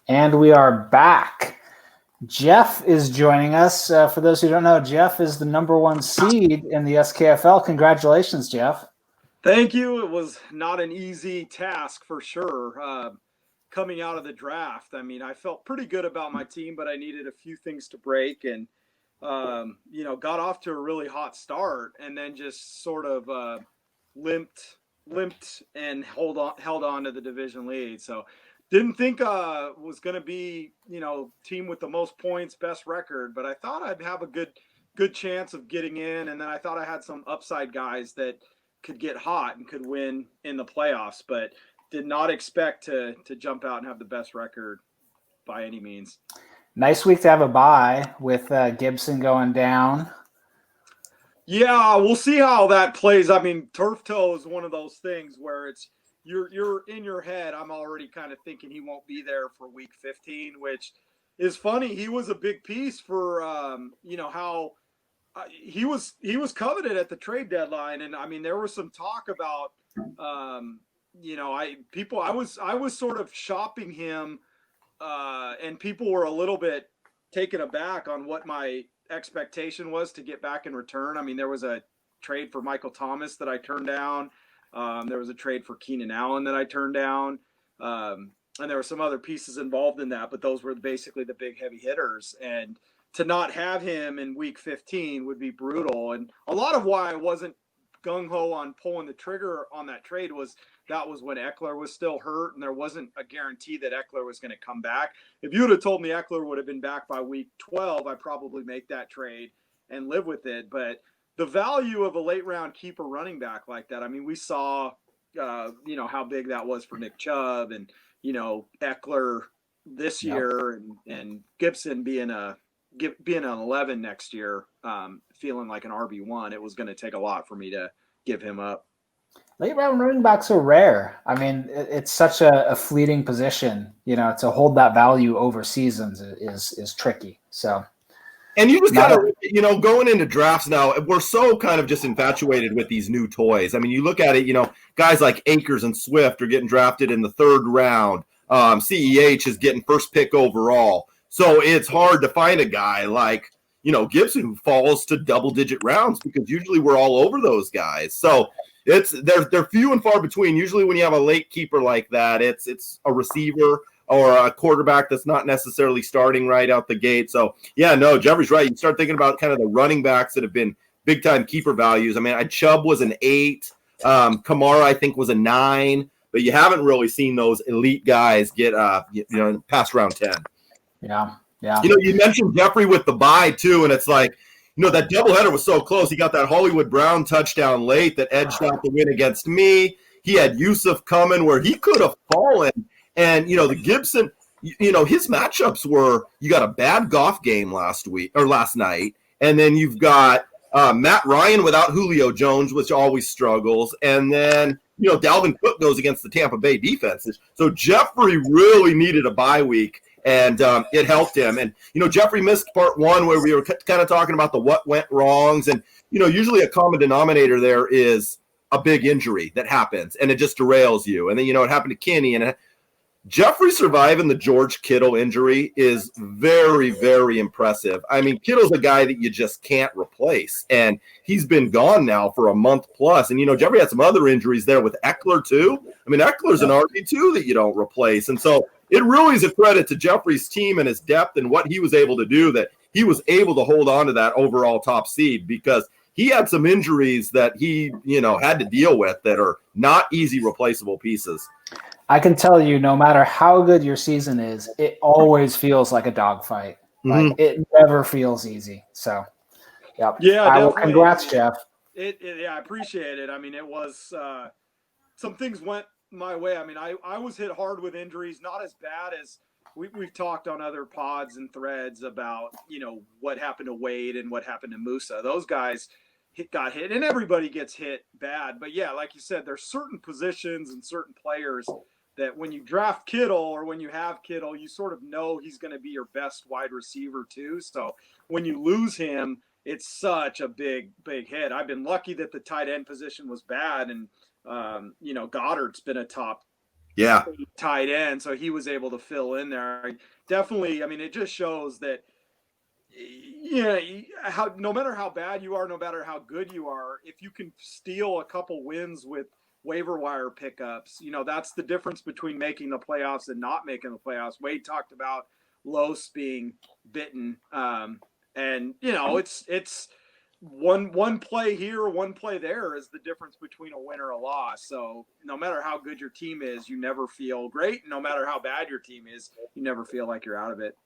And we are back. Jeff is joining us. For those who don't know, Jeff is the number one seed in the SKFL. Congratulations, Jeff. Thank you. It was not an easy task for sure. Coming out of the draft, I mean, I felt pretty good about my team, but I needed a few things to break, and got off to a really hot start, and then just sort of limped and held on to the division lead. So didn't think was going to be team with the most points, best record, but I thought I'd have a good chance of getting in, and then I thought I had some upside guys that could get hot and could win in the playoffs, but did not expect to jump out and have the best record by any means. Nice week to have a bye with Gibson going down. Yeah, we'll see how that plays. I mean, turf toe is one of those things where it's you're in your head. I'm already kind of thinking he won't be there for week 15, which is funny. He was a big piece for how he was coveted at the trade deadline, and I mean there was some talk about I was sort of shopping him, and people were a little bit taken aback on what my expectation was to get back in return. I mean, there was a trade for Michael Thomas that I turned down. There was a trade for Keenan Allen that I turned down. And there were some other pieces involved in that, but those were basically the big heavy hitters. And to not have him in week 15 would be brutal. And a lot of why I wasn't gung-ho on pulling the trigger on that trade was when Eckler was still hurt, and there wasn't a guarantee that Eckler was going to come back. If you would have told me Eckler would have been back by week 12, I'd probably make that trade and live with it. But the value of a late-round keeper running back like that, I mean, we saw, how big that was for Nick Chubb and, Eckler this year and Gibson being an 11 next year, feeling like an RB1, it was going to take a lot for me to give him up. Late round running backs are rare. I mean, it's such a fleeting position. To hold that value over seasons is tricky. So, and you just kind of, going into drafts now, we're so kind of just infatuated with these new toys. I mean, you look at it, guys like Akers and Swift are getting drafted in the 3rd round. CEH is getting first pick overall. So it's hard to find a guy like, Gibson who falls to double-digit rounds, because usually we're all over those guys. So they're few and far between. Usually when you have a late keeper like that, it's a receiver or a quarterback that's not necessarily starting right out the gate. So, yeah, no, Jeffrey's right. You start thinking about kind of the running backs that have been big-time keeper values. I mean, Chubb was an 8. Kamara, I think, was a 9. But you haven't really seen those elite guys get, past round 10. Yeah. You mentioned Jeffrey with the bye, too, and it's like, that doubleheader was so close. He got that Hollywood Brown touchdown late that edged out the win against me. He had Yusuf coming where he could have fallen. And, the Gibson, his matchups were, you got a bad Goff game last night, and then you've got Matt Ryan without Julio Jones, which always struggles, and then, Dalvin Cook goes against the Tampa Bay defenses. So Jeffrey really needed a bye week, and it helped him. And, Jeffrey missed part 1 where we were kind of talking about the what went wrongs, and, usually a common denominator there is a big injury that happens, and it just derails you. And then, it happened to Kenny, and Jeffrey surviving the George Kittle injury is very, very impressive. I mean, Kittle's a guy that you just can't replace, and he's been gone now for a month plus. And, Jeffrey had some other injuries there with Eckler, too. I mean, Eckler's an RB2 that you don't replace. And so it really is a credit to Jeffrey's team and his depth and what he was able to do, that he was able to hold on to that overall top seed, because he had some injuries that he, had to deal with that are not easy replaceable pieces. I can tell you, no matter how good your season is, it always feels like a dogfight. Mm-hmm. Like, it never feels easy. So, yeah. Congrats, Jeff. I appreciate it. I mean, it was some things went my way. I mean, I was hit hard with injuries, not as bad as we've talked on other pods and threads about, what happened to Wade and what happened to Musa. Those guys got hit, and everybody gets hit bad. But yeah, like you said, there's certain positions and certain players that when you draft Kittle or when you have Kittle, you sort of know he's going to be your best wide receiver too. So when you lose him, it's such a big hit. I've been lucky that the tight end position was bad, and Goddard's been a top Yeah. tight end, so he was able to fill in there. Definitely, I mean, it just shows that no matter how bad you are, no matter how good you are, if you can steal a couple wins with waiver wire pickups, that's the difference between making the playoffs and not making the playoffs. Wade talked about Los being bitten, and it's one play here, one play there is the difference between a win or a loss. So no matter how good your team is, you never feel great. No matter how bad your team is, you never feel like you're out of it.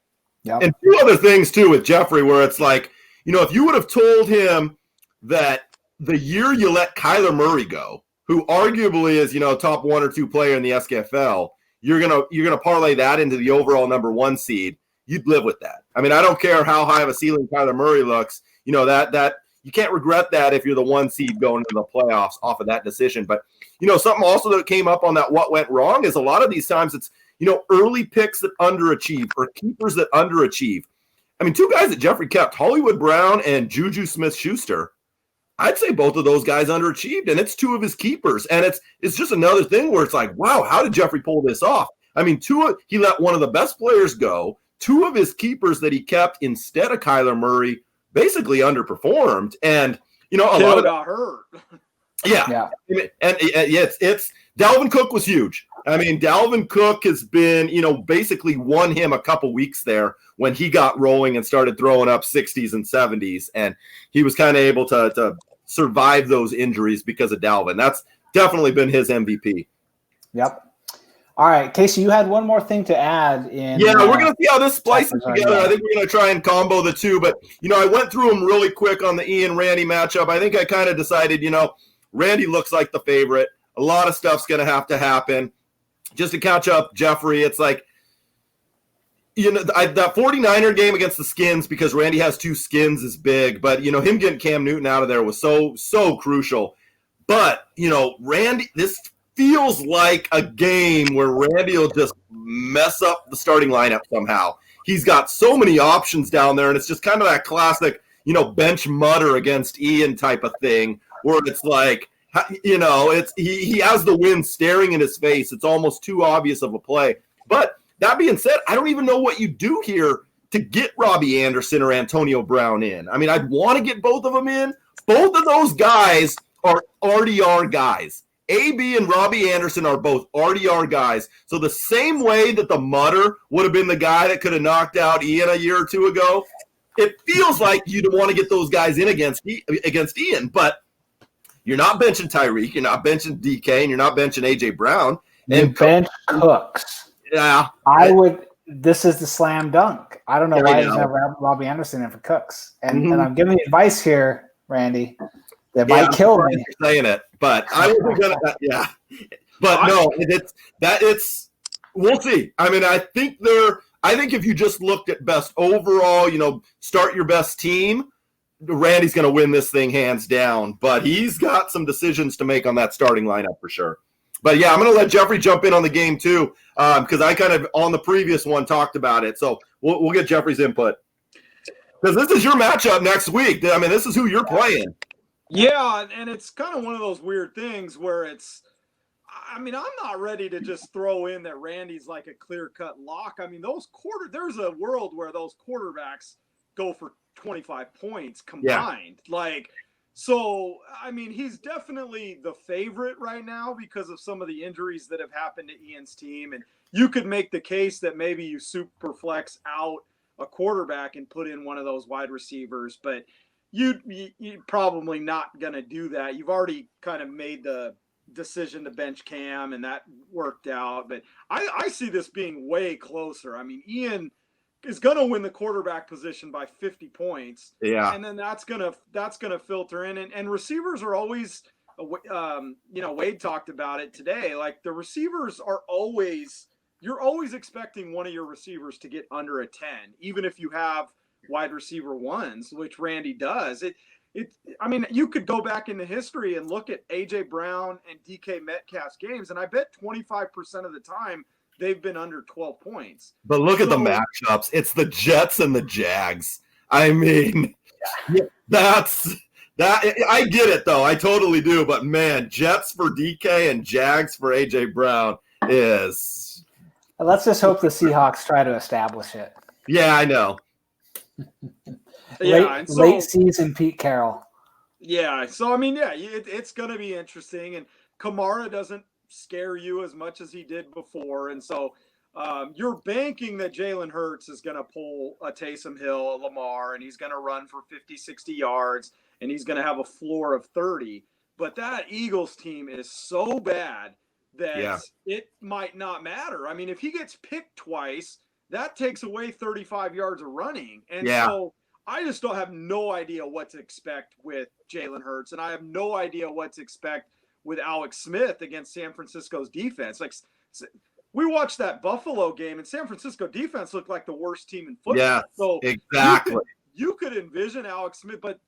Yep. And two other things too with Jeffrey, where it's like, if you would have told him that the year you let Kyler Murray go, who arguably is, top 1 or 2 player in the SKFL, you're gonna parlay that into the overall number 1 seed, you'd live with that. I mean, I don't care how high of a ceiling Kyler Murray looks, that you can't regret that if you're the 1 seed going into the playoffs off of that decision. But something also that came up on that what went wrong is a lot of these times it's early picks that underachieve or keepers that underachieve. I mean, 2 guys that Jeffrey kept, Hollywood Brown and Juju Smith-Schuster. I'd say both of those guys underachieved, and it's 2 of his keepers. And it's just another thing where it's like, wow, how did Jeffrey pull this off? I mean, he let one of the best players go. 2 of his keepers that he kept instead of Kyler Murray basically underperformed. And, a lot of got hurt. Yeah. And it's Dalvin Cook was huge. I mean, Dalvin Cook has been, basically won him a couple weeks there when he got rolling and started throwing up 60s and 70s. And he was kind of able to survive those injuries because of Dalvin. That's definitely been his MVP. Yep. All right, Casey, you had one more thing to add in. Yeah, we're going to see how this splices together. I think we're going to try and combo the two. But, I went through them really quick on the Ian-Randy matchup. I think I kind of decided, Randy looks like the favorite. A lot of stuff's going to have to happen. Just to catch up, Jeffrey, it's like, that 49er game against the Skins, because Randy has 2 skins, is big. But, him getting Cam Newton out of there was so crucial. But, Randy, this feels like a game where Randy will just mess up the starting lineup somehow. He's got so many options down there, and it's just kind of that classic, bench mutter against Ian type of thing, where it's like, he has the wind staring in his face. It's almost too obvious of a play. But that being said, I don't even know what you do here to get Robbie Anderson or Antonio Brown in. I mean, I'd want to get both of them in. Both of those guys are RDR guys. AB and Robbie Anderson are both RDR guys. So the same way that the mutter would have been the guy that could have knocked out Ian a year or 2 ago, it feels like you'd want to get those guys in against Ian. But you're not benching Tyreek, you're not benching DK, and you're not benching AJ Brown. And bench Cooks. Yeah. This is the slam dunk. I don't know why he's never Robbie Anderson in for Cooks. And I'm giving you advice here, Randy, that might kill me. You're saying it, but I wasn't gonna. Yeah, but no, it's. We'll see. I mean, I think if you just looked at best overall, start your best team, Randy's going to win this thing hands down. But he's got some decisions to make on that starting lineup for sure. But yeah, I'm going to let Jeffrey jump in on the game too, because I kind of on the previous one talked about it. So we'll get Jeffrey's input, because this is your matchup next week. I mean, this is who you're playing. Yeah, and it's kind of one of those weird things where it's, I mean, I'm not ready to just throw in that Randy's like a clear-cut lock. I mean, there's a world where those quarterbacks go for 25 points combined. Yeah. So, I mean, he's definitely the favorite right now because of some of the injuries that have happened to Ian's team. And you could make the case that maybe you super flex out a quarterback and put in one of those wide receivers, but you're probably not going to do that. You've already kind of made the decision to bench Cam, and that worked out. But I see this being way closer. I mean, Ian is going to win the quarterback position by 50 points. Yeah. And then that's going to filter in. And receivers are always, Wade talked about it today. Like, the receivers are you're always expecting one of your receivers to get under a 10, even if you have wide receiver ones, which Randy does. I mean, you could go back into history and look at AJ Brown and DK Metcalf's games, and I bet 25% of the time they've been under 12 points. But look at the matchups. It's the Jets and the Jags. I mean, that's that. I get it, though. I totally do. But, man, Jets for DK and Jags for AJ Brown is. Let's just hope the Seahawks try to establish it. Yeah, I know. Late season Pete Carroll. Yeah, so I mean, yeah, it's going to be interesting, and Kamara doesn't scare you as much as he did before, and so you're banking that Jalen Hurts is going to pull a Taysom Hill, a Lamar, and he's going to run for 50, 60 yards, and he's going to have a floor of 30. But that Eagles team is so bad that it might not matter. I mean, if he gets picked twice, that takes away 35 yards of running, and so I just don't have no idea what to expect with Jalen Hurts, and I have no idea what to expect with Alex Smith against San Francisco's defense. Like, we watched that Buffalo game, and San Francisco defense looked like the worst team in football. Yeah, so exactly. You could envision Alex Smith, but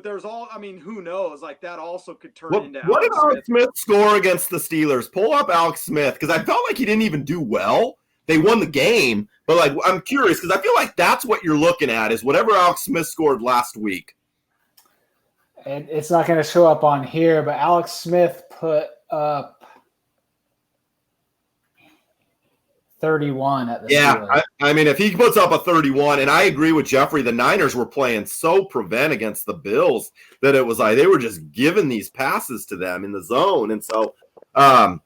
there's I mean, who knows? Like, that also could turn into what did Alex Smith score against the Steelers? Pull up Alex Smith, because I felt like he didn't even do well. They won the game, but like I'm curious because I feel like that's what you're looking at is whatever Alex Smith scored last week. And it's not going to show up on here, but Alex Smith put up 31 at the Steelers. I mean, if he puts up a 31, and I agree with Jeffrey, the Niners were playing so prevent against the Bills that it was like they were just giving these passes to them in the zone, and so. I'm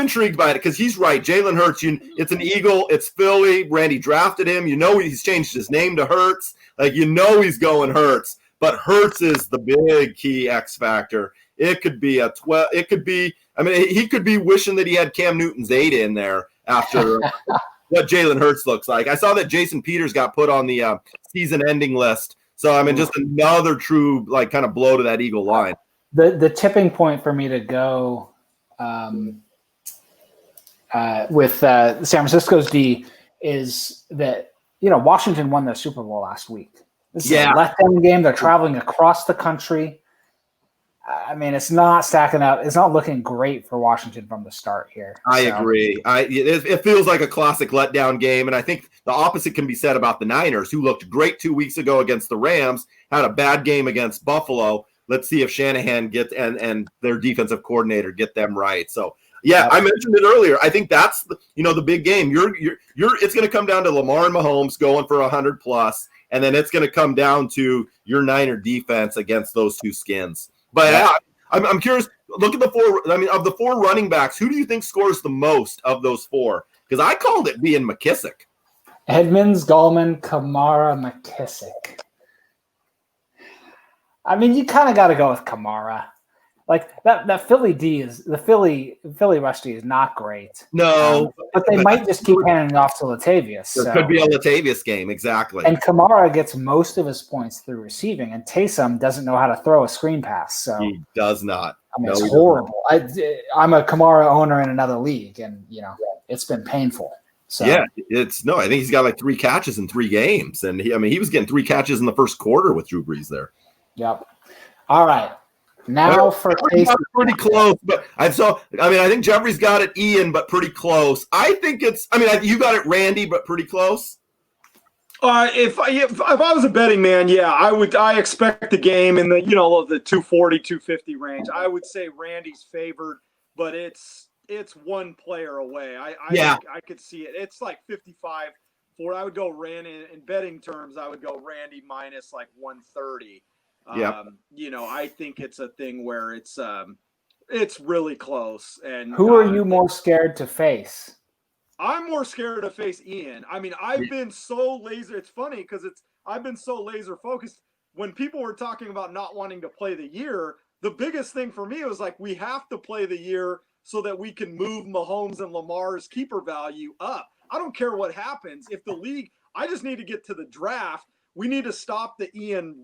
intrigued by it because he's right. Jalen Hurts, it's an Eagle. It's Philly. Randy drafted him. He's changed his name to Hurts. Like, he's going Hurts. But Hurts is the big key X factor. It could be a 12. It could be – I mean, he could be wishing that he had Cam Newton's 8 in there after what Jalen Hurts looks like. I saw that Jason Peters got put on the season-ending list. So, I mean, just another true, like, kind of blow to that Eagle line. The tipping point for me to go with San Francisco's D is that, Washington won the Super Bowl last week. This is a letdown game. They're traveling across the country. I mean, it's not stacking up. It's not looking great for Washington from the start here. I agree. It feels like a classic letdown game, and I think the opposite can be said about the Niners, who looked great 2 weeks ago against the Rams, had a bad game against Buffalo. Let's see if Shanahan gets and their defensive coordinator get them right. So, I mentioned it earlier. I think that's the big game. It's going to come down to Lamar and Mahomes going for 100+, and then it's going to come down to your Niner defense against those two skins. But I'm curious. Look at the four. I mean, of the four running backs, who do you think scores the most of those four? Because I called it being McKissick. Edmonds, Gallman, Kamara, McKissick. I mean, you kind of got to go with Kamara. Like that Philly D is the Philly rush D is not great. No, but they might just keep handing off to Latavius. There could be a Latavius game, exactly. And Kamara gets most of his points through receiving, and Taysom doesn't know how to throw a screen pass. So he does not. I mean, it's horrible. I'm a Kamara owner in another league, and it's been painful. So I think he's got like 3 catches in 3 games, and he was getting 3 catches in the first quarter with Drew Brees there. Yep. All right. Now for Taysom. Pretty close, but I think Jeffrey's got it Ian, but pretty close. I think you got it Randy, but pretty close. If I was a betting man, I expect the game in the 240, 250 range. I would say Randy's favored, but it's one player away. I could see it. It's like 55. I would go Randy in betting terms. I would go Randy minus like 130. I think it's a thing where it's really close. And who are you more scared to face? I'm more scared to face Ian. I mean, I've been so laser. It's funny because I've been so laser focused. When people were talking about not wanting to play the year, the biggest thing for me was like, we have to play the year so that we can move Mahomes and Lamar's keeper value up. I don't care what happens. If the league, I just need to get to the draft. We need to stop the Ian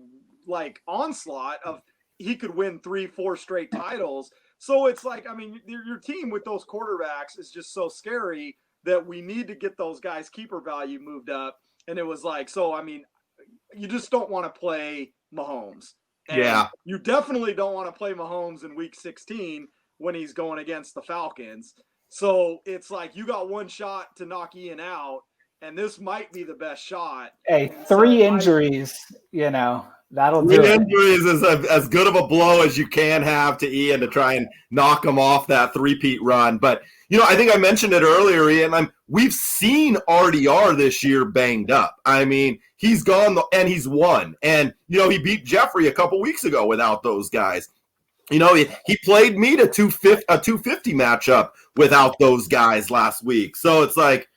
onslaught of he could win 3-4 straight titles. So it's like, I mean, your team with those quarterbacks is just so scary that we need to get those guys' keeper value moved up. And it was like, so, I mean, you just don't want to play Mahomes. And you definitely don't want to play Mahomes in week 16 when he's going against the Falcons. So it's like, you got one shot to knock Ian out, and this might be the best shot. Hey, 3 injuries, That'll do it. Injuries is as good of a blow as you can have to Ian to try and knock him off that three-peat run. But, I think I mentioned it earlier, Ian. We've seen RDR this year banged up. I mean, he's gone and he's won. And, he beat Jeffrey a couple weeks ago without those guys. He played me to 250 matchup without those guys last week. So it's like,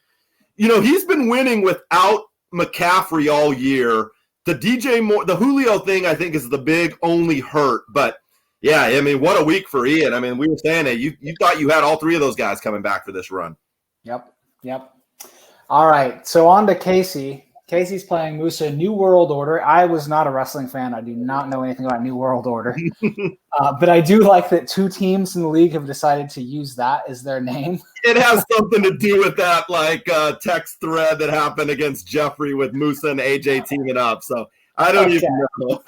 he's been winning without McCaffrey all year. The Julio thing, I think, is the big only hurt. But, yeah, I mean, what a week for Ian. I mean, we were saying that you thought you had all three of those guys coming back for this run. Yep. All right, so on to Casey. Casey's playing Musa New World Order. I was not a wrestling fan. I do not know anything about New World Order. But I do like that 2 teams in the league have decided to use that as their name. It has something to do with that text thread that happened against Jeffrey with Musa and AJ teaming up. So I don't even know.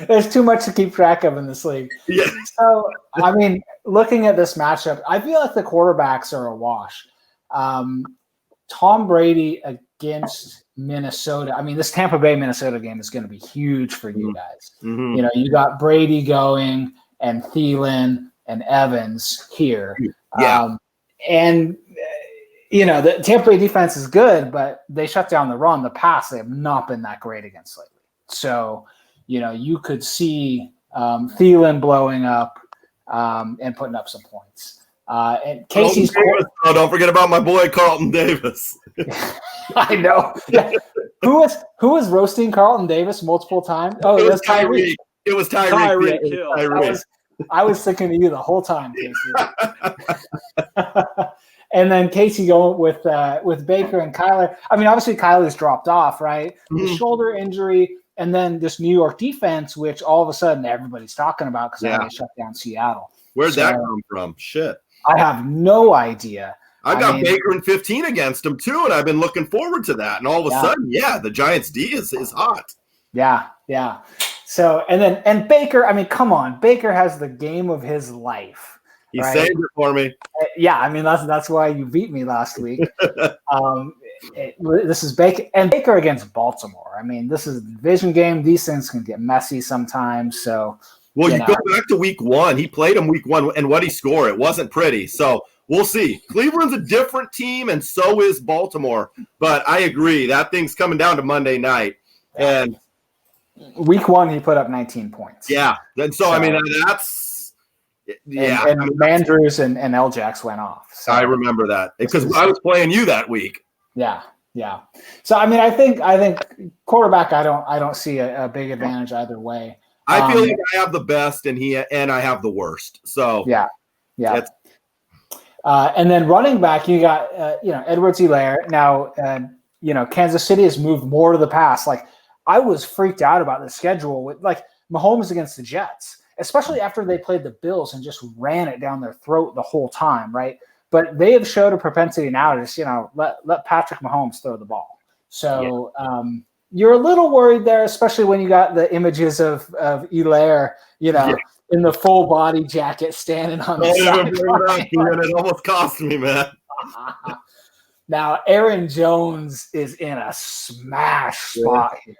There's too much to keep track of in this league. Yeah. So, I mean, looking at this matchup, I feel like the quarterbacks are a wash. Tom Brady against Minnesota. I mean, this Tampa Bay Minnesota game is going to be huge for you guys. Mm-hmm. You got Brady going and Thielen and Evans here. Yeah. The Tampa Bay defense is good, but they shut down the run. The pass, they have not been that great against lately. So, you could see Thielen blowing up and putting up some points. And Casey's don't forget about my boy Carlton Davis. I know. Yeah. Who was roasting Carlton Davis multiple times? Oh, it was Tyreek. It was Tyreek. I was thinking of you the whole time, Casey. And then Casey going with Baker and Kyler. I mean, obviously Kyler's dropped off, right? Mm-hmm. The shoulder injury, and then this New York defense, which all of a sudden everybody's talking about because they shut down Seattle. Where'd that come from? Shit. I have no idea. I got Baker in 15 against him too, and I've been looking forward to that. And all of a sudden, the Giants D is hot. Yeah. So and Baker, I mean, come on, Baker has the game of his life. He saved it for me. Yeah, I mean that's why you beat me last week. This is Baker against Baltimore. I mean, this is a division game. These things can get messy sometimes. So. Well, you go back to week 1. He played him week 1, and what he scored, it wasn't pretty. So we'll see. Cleveland's a different team, and so is Baltimore. But I agree. That thing's coming down to Monday night. And week 1, he put up 19 points. Yeah. And so I mean, that's – yeah. And Mandrews and L-Jax went off. So. I remember that because I was playing you that week. Yeah. So, I mean, I think quarterback, I don't see a big advantage either way. I feel like I have the best, and I have the worst. So yeah. And then running back, you got Edwards-Helaire. Now, Kansas City has moved more to the pass. Like I was freaked out about the schedule with Mahomes against the Jets, especially after they played the Bills and just ran it down their throat the whole time, right? But they have showed a propensity now to just let Patrick Mahomes throw the ball. So. Yeah. You're a little worried there, especially when you got the images of Helaire, in the full body jacket standing on the sideline. It almost cost me, man. Now, Aaron Jones is in a smash spot here.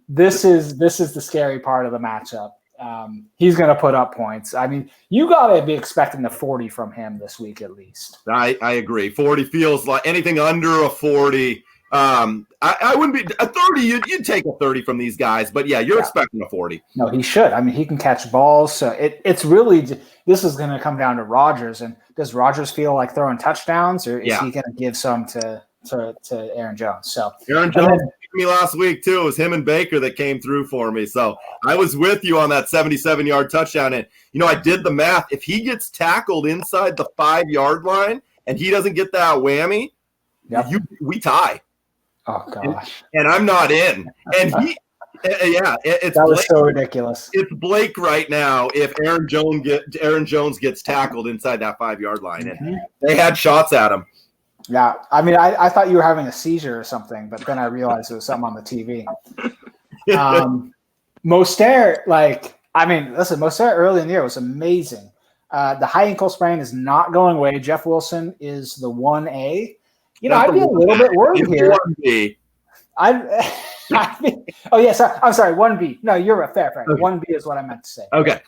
This is the scary part of the matchup. He's going to put up points. I mean, you got to be expecting the 40 from him this week at least. I agree. 40 feels like anything under a 40. I wouldn't be a 30. You'd take a 30 from these guys, but you're expecting a 40. No, he should. I mean, he can catch balls. So it's really this is going to come down to Rodgers. And does Rodgers feel like throwing touchdowns, or is he going to give some to Aaron Jones? So Aaron Jones beat me last week too. It was him and Baker that came through for me. So I was with you on that 77-yard touchdown. And I did the math. If he gets tackled inside the 5-yard line and he doesn't get that whammy, we tie. Oh gosh! And I'm not in. And it's that was Blake, so ridiculous. It's Blake right now. If Aaron Jones gets tackled inside that 5-yard line, and they had shots at him. Yeah, I mean, I thought you were having a seizure or something, but then I realized it was something on the TV. Mostert, Mostert early in the year was amazing. The high ankle sprain is not going away. Jeff Wilson is the 1A. I'd be a little bit worried here. Oh, yes. I'm sorry. 1B. No, you're a fair. Okay. 1B is what I meant to say. Okay.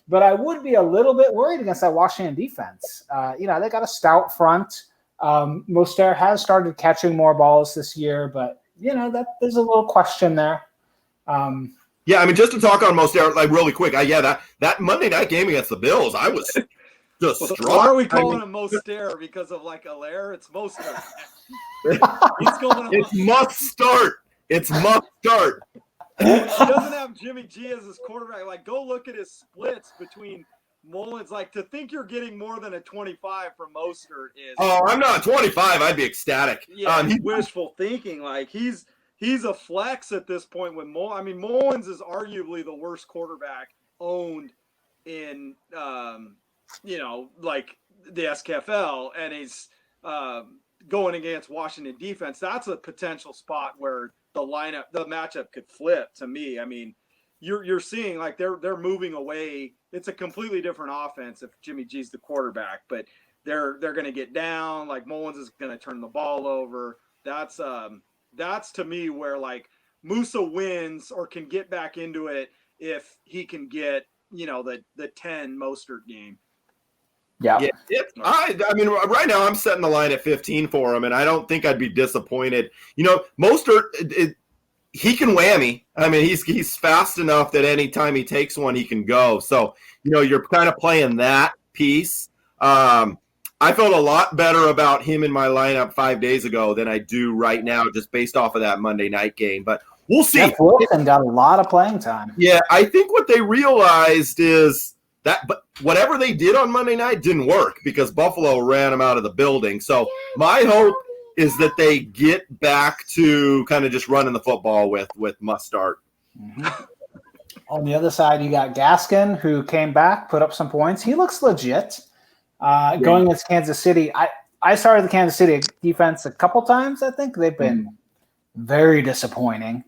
But I would be a little bit worried against that Washington defense. They got a stout front. Mostert has started catching more balls this year, but that there's a little question there. Yeah, I mean, just to talk on Mostert, like really quick, that Monday night game against the Bills, I was just struck. Why are we calling him Mostert? Because of like Allaire? It's Mostert. He's going on. It's must start. It's must start. He doesn't have Jimmy G as his quarterback. Like, go look at his splits between Mullins. Like, to think you're getting more than a 25 from Mostert is. Oh, I'm not 25. I'd be ecstatic. Yeah, wishful thinking. Like, he's a flex at this point with Mullins. I mean, Mullins is arguably the worst quarterback owned in, like the SKFL, and he's going against Washington defense. That's a potential spot where the matchup could flip to me. I mean, you're seeing like they're moving away. It's a completely different offense if Jimmy G's the quarterback, but they're going to get down. Like Mullins is going to turn the ball over. That's to me where like Musa wins or can get back into it if he can get the 10 Mostert game. Yeah. I mean, right now I'm setting the line at 15 for him, and I don't think I'd be disappointed. Mostert, he can whammy. I mean, he's fast enough that anytime he takes one, he can go. So, you're kind of playing that piece. I felt a lot better about him in my lineup 5 days ago than I do right now, just based off of that Monday night game. But we'll see. Jeff Wilson got a lot of playing time. Yeah, I think what they realized is but whatever they did on Monday night didn't work because Buffalo ran him out of the building. So my hope is that they get back to kind of just running the football with Mustard. Mm-hmm. On the other side, you got Gaskin, who came back, put up some points. He looks legit. Going against Kansas City, I started the Kansas City defense a couple times. I think they've been very disappointing.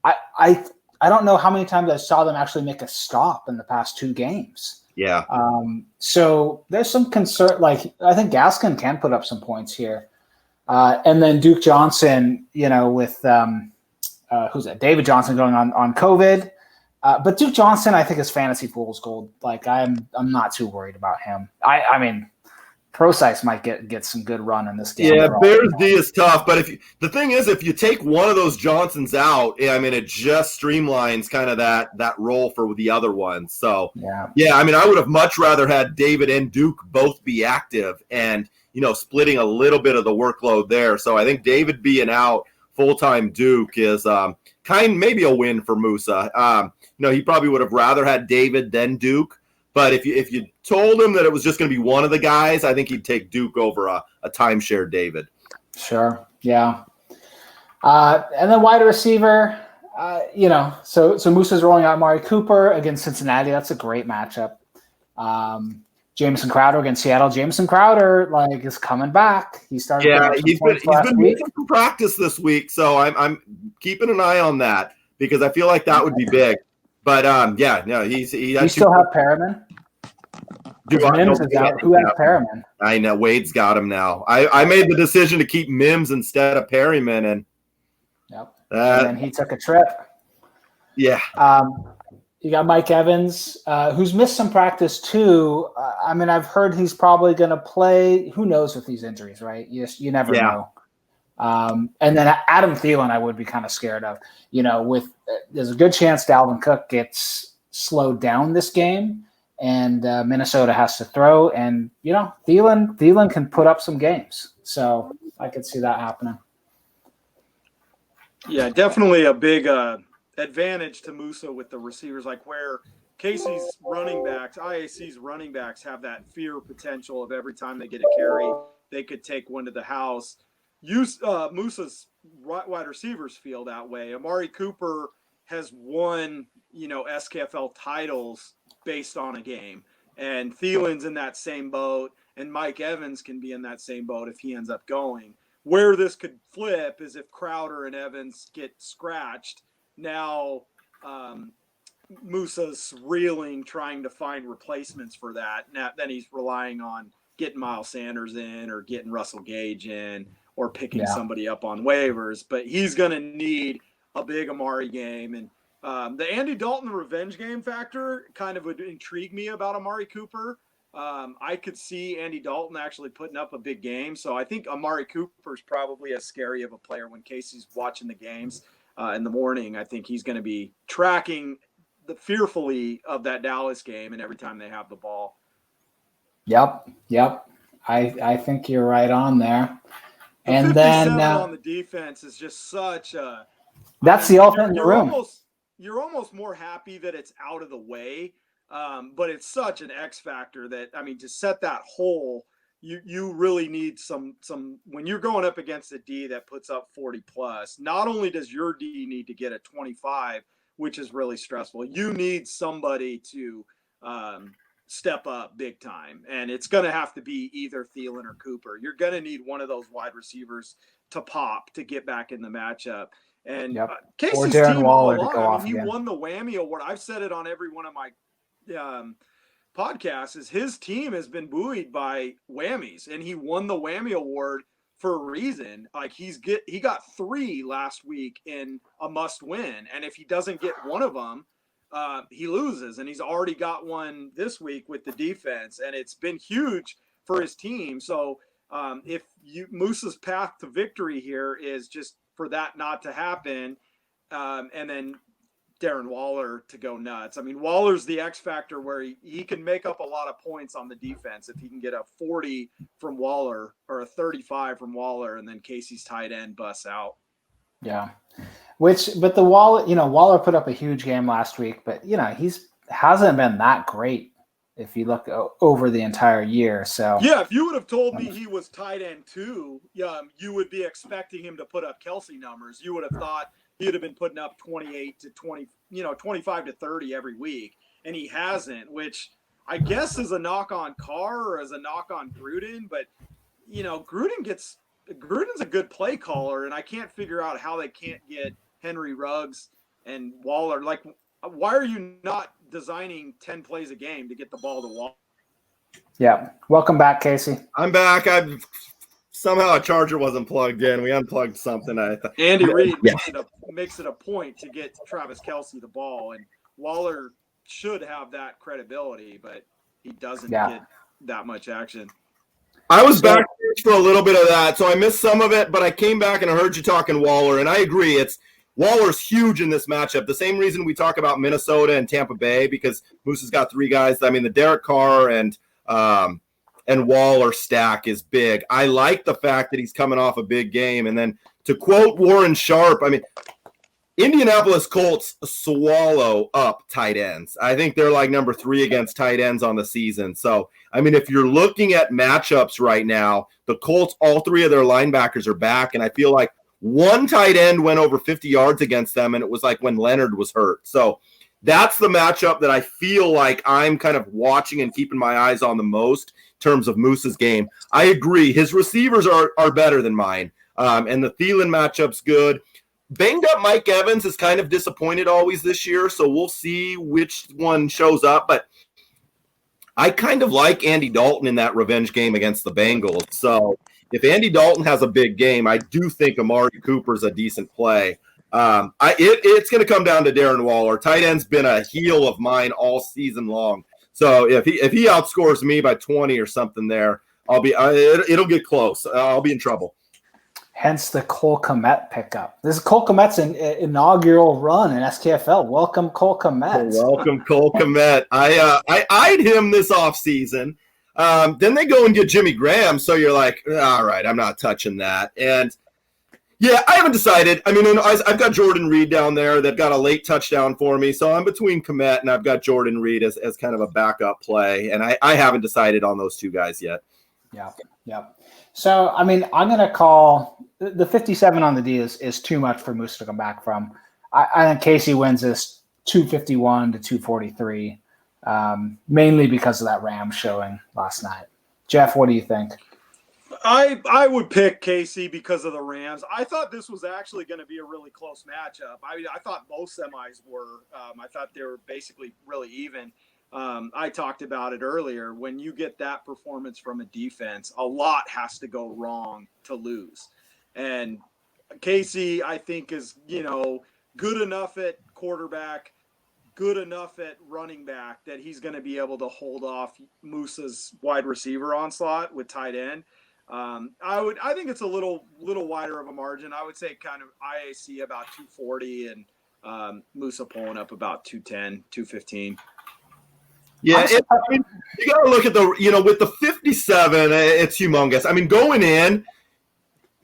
I don't know how many times I saw them actually make a stop in the past 2 games. Yeah. So there's some concern. Like I think Gaskin can put up some points here, and then Duke Johnson, with who's that? David Johnson going on COVID. But Duke Johnson, I think, is fantasy fool's gold. Like I'm not too worried about him. I mean, Procise might get some good run in this game. Yeah, Bears D is tough, but the thing is, if you take one of those Johnsons out, I mean, it just streamlines kind of that role for the other one. So yeah, I mean, I would have much rather had David and Duke both be active and splitting a little bit of the workload there. So I think David being out, full-time Duke is maybe a win for Musa. He probably would have rather had David than Duke. But if you told him that it was just going to be one of the guys, I think he'd take Duke over a timeshare David. Sure, yeah. And then wide receiver, so Musa's rolling out Amari Cooper against Cincinnati. That's a great matchup. Jamison Crowder against Seattle. Jamison Crowder is coming back. He started. Yeah, he's been missing some practice this week, so I'm keeping an eye on that because I feel like that would be big. But he still have Perriman. Who has Perriman? I know Wade's got him now. I made the decision to keep Mims instead of Perryman, and and then he took a trip. Yeah. You got Mike Evans, who's missed some practice too. I mean, I've heard he's probably going to play. Who knows with these injuries, right? You never know. And then Adam Thielen, I would be kind of scared of. There's a good chance Dalvin Cook gets slowed down this game, and Minnesota has to throw. And Thielen can put up some games, so I could see that happening. Yeah, definitely a big advantage to Musa with the receivers, like where Casey's running backs, IAC's running backs have that fear potential of every time they get a carry, they could take one to the house. Musa's wide receivers feel that way. Amari Cooper has won, SKFL titles based on a game, and Thielen's in that same boat, and Mike Evans can be in that same boat if he ends up going. Where this could flip is if Crowder and Evans get scratched. Now Musa's reeling, trying to find replacements for that. Now, then he's relying on getting Miles Sanders in or getting Russell Gage in or picking somebody up on waivers. But he's going to need a big Amari game. And the Andy Dalton revenge game factor kind of would intrigue me about Amari Cooper. I could see Andy Dalton actually putting up a big game. So I think Amari Cooper is probably as scary of a player when Casey's watching the games in the morning. I think he's going to be tracking fearfully of that Dallas game and every time they have the ball. Yep. I think you're right on there. And then on the defense is just such a. That's the elephant in the room. You're almost more happy that it's out of the way, but it's such an X factor that to set that hole, you really need some when you're going up against a D that puts up 40 plus. Not only does your D need to get a 25, which is really stressful, you need somebody to step up big time, and it's going to have to be either Thielen or Cooper. You're going to need one of those wide receivers to pop to get back in the matchup. And Casey's team all along, he won the whammy award. I've said it on every one of my podcasts, is his team has been buoyed by whammies, and he won the whammy award for a reason. Like he got 3 last week in a must win, and if he doesn't get one of them, he loses, and he's already got one this week with the defense, and it's been huge for his team. So if Moose's path to victory here is just for that not to happen, and then Darren Waller to go nuts. Waller's the X factor where he can make up a lot of points on the defense if he can get a 40 from Waller or a 35 from Waller, and then Casey's tight end busts out. Yeah. But the Waller put up a huge game last week, but hasn't been that great if you look over the entire year. So yeah, if you would have told me he was tight end 2, you would be expecting him to put up Kelsey numbers. You would have thought he'd have been putting up 28 to 20, 25 to 30 every week, and he hasn't, which I guess is a knock on Carr or is a knock on Gruden. But Gruden's a good play caller, and I can't figure out how they can't get Henry Ruggs and Waller. Like, why are you not designing 10 plays a game to get the ball to Waller? Yeah. Welcome back, Casey. I'm back. Somehow a charger wasn't plugged in. We unplugged something. Andy Reid makes it a point to get Travis Kelce the ball, and Waller should have that credibility, but he doesn't get that much action. I was back for a little bit of that, so I missed some of it, but I came back and I heard you talking Waller, and I agree. Waller's huge in this matchup. The same reason we talk about Minnesota and Tampa Bay, because Moose has got 3 guys. The Derek Carr and Waller stack is big. I like the fact that he's coming off a big game. And then to quote Warren Sharp, Indianapolis Colts swallow up tight ends. I think they're like number 3 against tight ends on the season. So, if you're looking at matchups right now, the Colts, all 3 of their linebackers are back. And I feel like one tight end went over 50 yards against them, and it was like when Leonard was hurt. So that's the matchup that I feel like I'm kind of watching and keeping my eyes on the most in terms of Moose's game. I agree. His receivers are better than mine. And the Thielen matchup's good. Banged up Mike Evans is kind of disappointed always this year, so we'll see which one shows up. But I kind of like Andy Dalton in that revenge game against the Bengals. So if Andy Dalton has a big game, I do think Amari Cooper's a decent play. It's going to come down to Darren Waller. Tight end's been a heel of mine all season long. So if he outscores me by 20 or something there, it'll get close. I'll be in trouble. Hence the Cole Kmet pickup. This is Cole Kmet's inaugural run in SKFL. Welcome, Cole Kmet. Welcome, Cole Kmet. I eyed him this offseason. Then they go and get Jimmy Graham, so you're like, all right, I'm not touching that. And, yeah, I haven't decided. I've got Jordan Reed down there that got a late touchdown for me, so I'm between Kmet and I've got Jordan Reed as kind of a backup play, and I haven't decided on those 2 guys yet. Yeah. So, I'm going to call – the 57 on the D is too much for Moose to come back from. I think Casey wins this 251 to 243, mainly because of that Rams showing last night. Jeff, what do you think? I would pick Casey because of the Rams. I thought this was actually going to be a really close matchup. I thought both semis were. I thought they were basically really even. I talked about it earlier. When you get that performance from a defense, a lot has to go wrong to lose. And Casey, I think, is, good enough at quarterback, good enough at running back that he's going to be able to hold off Musa's wide receiver onslaught with tight end. I think it's a little wider of a margin. I would say kind of IAC about 240 and Musa pulling up about 210, 215. Yeah, I mean, you got to look at with the 57, it's humongous. I mean, going in,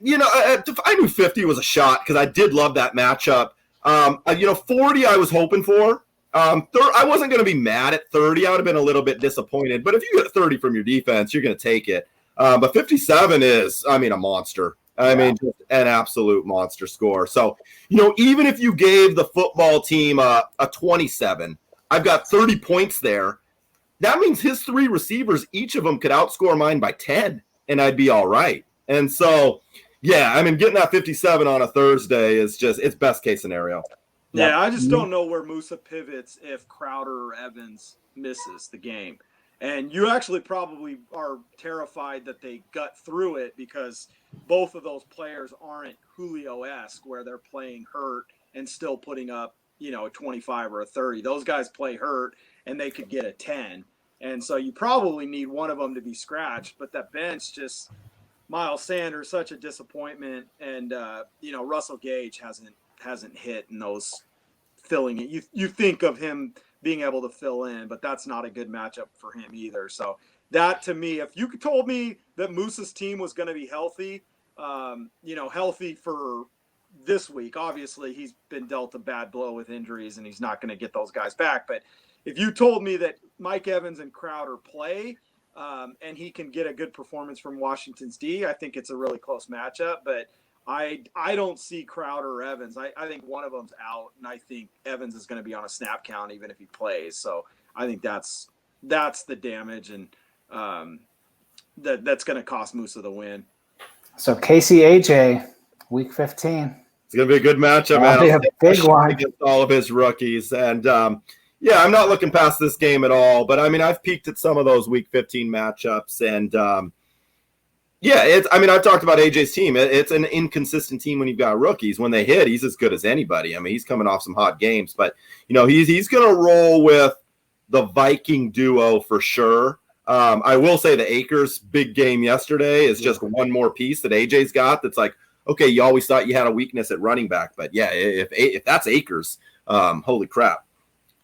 I knew 50 was a shot because I did love that matchup. 40 I was hoping for. I wasn't going to be mad at 30. I would have been a little bit disappointed. But if you get 30 from your defense, you're going to take it. But 57 is, a monster. I mean, just an absolute monster score. So, even if you gave the football team a 27, I've got 30 points there. That means his 3 receivers, each of them could outscore mine by 10, and I'd be all right. And so, getting that 57 on a Thursday is it's best case scenario. Yeah, I just don't know where Musa pivots if Crowder or Evans misses the game. And you actually probably are terrified that they gut through it because both of those players aren't Julio-esque where they're playing hurt and still putting up, a 25 or a 30. Those guys play hurt and they could get a 10. And so you probably need one of them to be scratched. But that bench just Miles Sanders, such a disappointment. And, Russell Gage hasn't hit in those filling it. You think of him being able to fill in, but that's not a good matchup for him either. So that to me, if you told me that Musa's team was going to be healthy, healthy for this week, obviously he's been dealt a bad blow with injuries and he's not going to get those guys back. But if you told me that Mike Evans and Crowder play and he can get a good performance from Washington's D, I think it's a really close matchup, but I don't see Crowder or Evans. I think one of them's out, and I think Evans is going to be on a snap count even if he plays. So I think that's the damage, and that's going to cost Musa the win. So Casey AJ, week 15. It's going to be a good matchup, man. Be a big one against all of his rookies, and I'm not looking past this game at all. But I've peeked at some of those week 15 matchups, and I've talked about AJ's team. It's an inconsistent team when you've got rookies. When they hit, he's as good as anybody. He's coming off some hot games, but he's going to roll with the Viking duo for sure. I will say the Akers big game yesterday is just one more piece that AJ's got. That's like, okay, you always thought you had a weakness at running back, but if that's Akers, holy crap.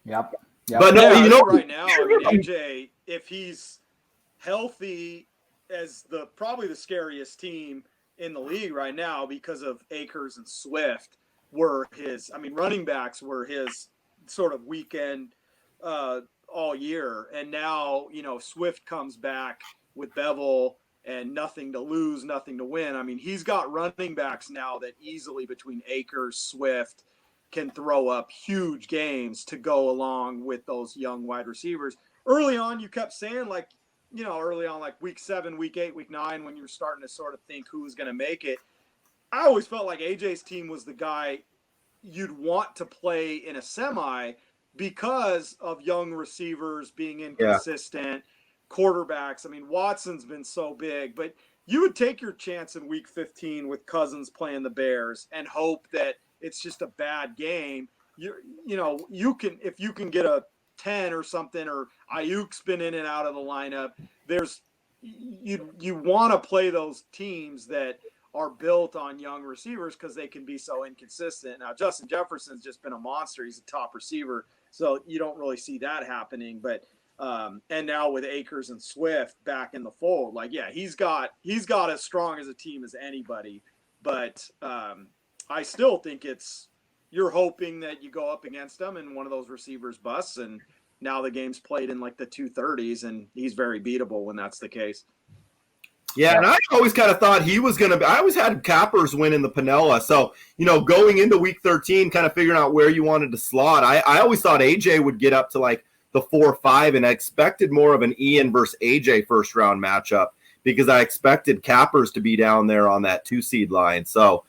Yep. But no, right now, AJ, if he's healthy, as probably the scariest team in the league right now because of Akers and Swift were running backs were his sort of weekend all year. And now, Swift comes back with Bevel and nothing to lose, nothing to win. He's got running backs now that easily between Akers, Swift can throw up huge games to go along with those young wide receivers. Early on, you kept saying early on, like week 7, week 8, week 9, when you're starting to sort of think who was going to make it, I always felt like AJ's team was the guy you'd want to play in a semi because of young receivers being inconsistent, quarterbacks. Watson's been so big, but you would take your chance in week 15 with Cousins playing the Bears and hope that it's just a bad game. You can, if you can get a 10 or something, or Ayuk's been in and out of the lineup, you want to play those teams that are built on young receivers because they can be so inconsistent. Now, Justin Jefferson's just been a monster. He's a top receiver, so you don't really see that happening. But and now with Akers and Swift back in the fold, he's got as strong as a team as anybody. But I still think you're hoping that you go up against them and one of those receivers busts, and now the game's played in like the 230s, and he's very beatable when that's the case. Yeah, and I always kind of thought he was going to be – I always had Cappers win in the Pinella. So, going into week 13, kind of figuring out where you wanted to slot, I always thought AJ would get up to like the 4-5, and I expected more of an Ian versus AJ first-round matchup because I expected Cappers to be down there on that 2-seed line. So,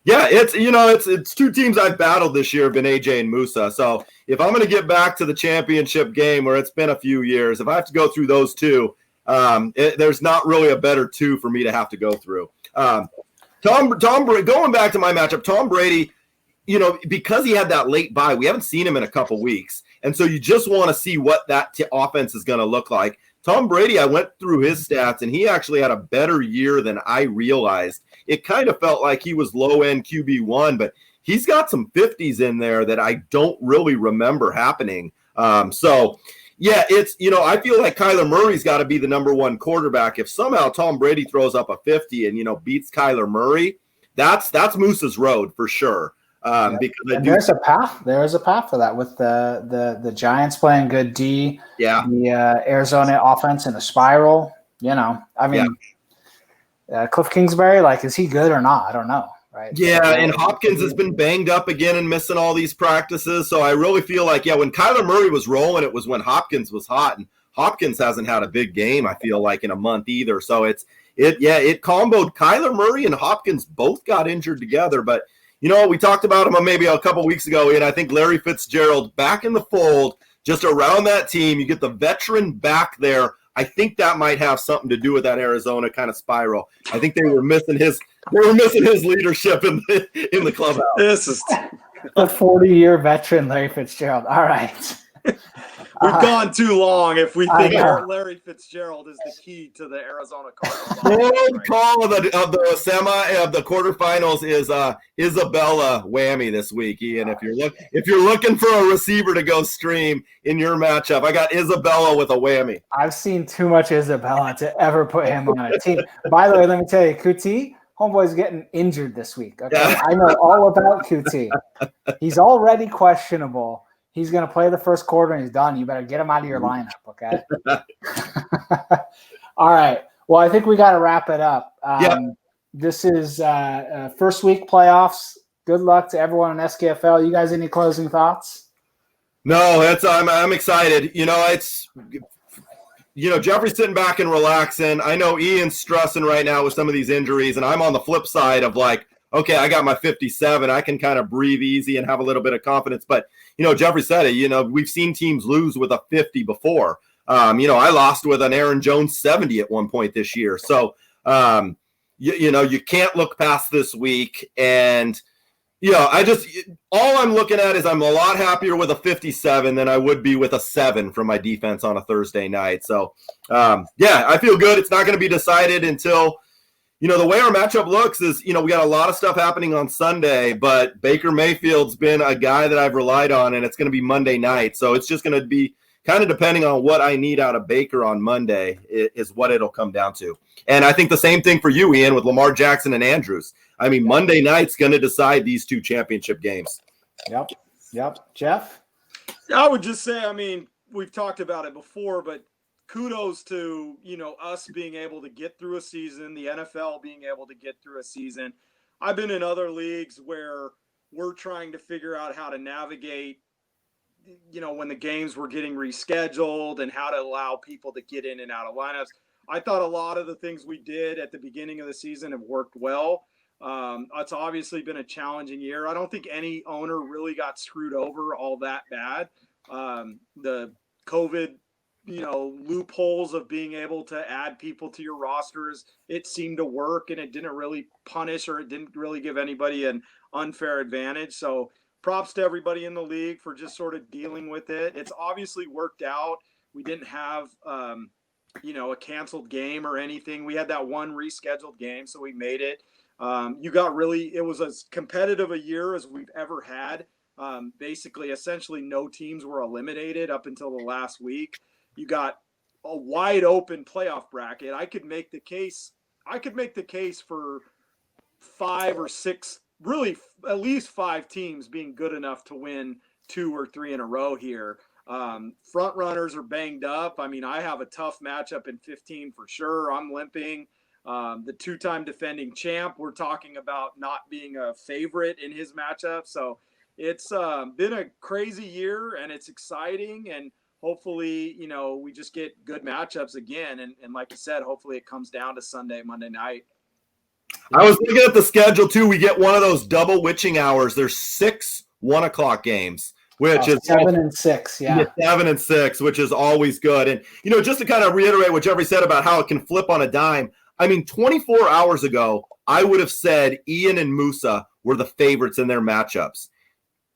it's two teams I've battled this year have been AJ and Musa. So if I'm going to get back to the championship game where it's been a few years, if I have to go through those two, there's not really a better two for me to have to go through. Tom Brady, going back to my matchup, Tom Brady, because he had that late bye, we haven't seen him in a couple weeks. And so you just want to see what that offense is going to look like. Tom Brady, I went through his stats, and he actually had a better year than I realized. It kind of felt like he was low-end QB1, but he's got some 50s in there that I don't really remember happening. It's, I feel like Kyler Murray's got to be the number one quarterback. If somehow Tom Brady throws up a 50 and, beats Kyler Murray, that's Moose's road for sure. Because there's a path. There is a path for that with the Giants playing good D. Yeah. The Arizona offense in a spiral. Cliff Kingsbury, is he good or not? I don't know. Right. Yeah, and Hopkins has been banged up again and missing all these practices. So I really feel like, when Kyler Murray was rolling, it was when Hopkins was hot, and Hopkins hasn't had a big game, I feel like, in a month either. So it comboed. Kyler Murray and Hopkins both got injured together, but we talked about him maybe a couple weeks ago, and I think Larry Fitzgerald back in the fold, just around that team. You get the veteran back there. I think that might have something to do with that Arizona kind of spiral. I think they were missing his leadership in the clubhouse. This is the 40-year veteran Larry Fitzgerald. All right. We've gone too long if we think Larry Fitzgerald is the key to the Arizona Cardinals. The old call of the quarterfinals is Isabella whammy this week, Ian. If you're looking for a receiver to go stream in your matchup, I got Isabella with a whammy. I've seen too much Isabella to ever put him on a team. By the way, let me tell you, QT, homeboy's getting injured this week. Okay, yeah. I know all about QT. He's already questionable. He's going to play the first quarter and he's done. You better get him out of your lineup, okay? All right. Well, I think we got to wrap it up. This is first week playoffs. Good luck to everyone in SKFL. You guys, any closing thoughts? No, I'm excited. Jeffrey's sitting back and relaxing. I know Ian's stressing right now with some of these injuries, and I'm on the flip side of okay, I got my 57. I can kind of breathe easy and have a little bit of confidence. But, Jeffrey said it, we've seen teams lose with a 50 before. I lost with an Aaron Jones 70 at one point this year. So, you can't look past this week. And, all I'm looking at is I'm a lot happier with a 57 than I would be with a 7 from my defense on a Thursday night. So, I feel good. It's not going to be decided until – the way our matchup looks is, we got a lot of stuff happening on Sunday, but Baker Mayfield's been a guy that I've relied on, and it's going to be Monday night. So it's just going to be kind of depending on what I need out of Baker on Monday is what it'll come down to. And I think the same thing for you, Ian, with Lamar Jackson and Andrews. I mean, Monday night's going to decide these two championship games. Yep. Jeff? I would just say, we've talked about it before, but kudos to, us being able to get through a season, the NFL being able to get through a season. I've been in other leagues where we're trying to figure out how to navigate, when the games were getting rescheduled and how to allow people to get in and out of lineups. I thought a lot of the things we did at the beginning of the season have worked well. It's obviously been a challenging year. I don't think any owner really got screwed over all that bad. The COVID loopholes of being able to add people to your rosters, it seemed to work, and it didn't really punish or it didn't really give anybody an unfair advantage. So props to everybody in the league for just sort of dealing with it. It's obviously worked out. We didn't have, a canceled game or anything. We had that one rescheduled game, so we made it. It was as competitive a year as we've ever had. Essentially no teams were eliminated up until the last week. You got a wide open playoff bracket. I could make the case for 5 or 6, really at least 5 teams being good enough to win 2 or 3 in a row here. Front runners are banged up. I have a tough matchup in 15 for sure. I'm limping. The 2-time defending champ, we're talking about not being a favorite in his matchup. So it's been a crazy year, and it's exciting, and hopefully, we just get good matchups again. And like I said, hopefully it comes down to Monday night. I was looking at the schedule too. We get one of those double witching hours. There's 6 1:00 games, which is 7 and 6. Yeah. 7 and 6, which is always good. And, just to kind of reiterate what Jeffrey said about how it can flip on a dime. 24 hours ago, I would have said Ian and Musa were the favorites in their matchups.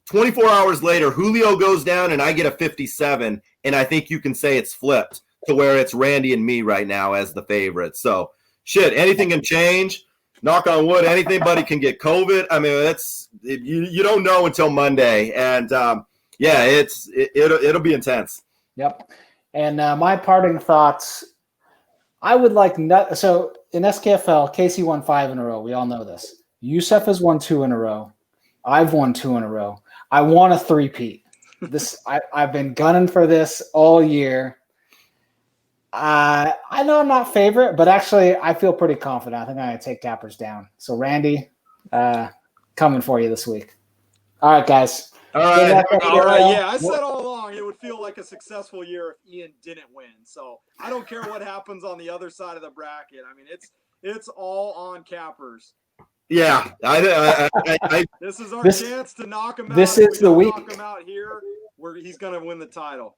24 hours later, Julio goes down and I get a 57, and I think you can say it's flipped to where it's Randy and me right now as the favorites. So, anything can change. Knock on wood, anybody can get COVID. I mean, you don't know until Monday, and it'll be intense. Yep. And my parting thoughts, I would like so in SKFL, Casey won 5 in a row. We all know this. Yusef has won 2 in a row. I've won 2 in a row. I want a three-peat. I've been gunning for this all year. I know I'm not favorite, but actually I feel pretty confident. I think I'm going to take Cappers down. So Randy, coming for you this week. All right, guys. All right. Yeah, I said all along it would feel like a successful year if Ian didn't win. So I don't care what happens on the other side of the bracket. I mean, it's all on Cappers. Yeah, this is our chance to knock him out. This is the week. Knock him out here, where he's going to win the title.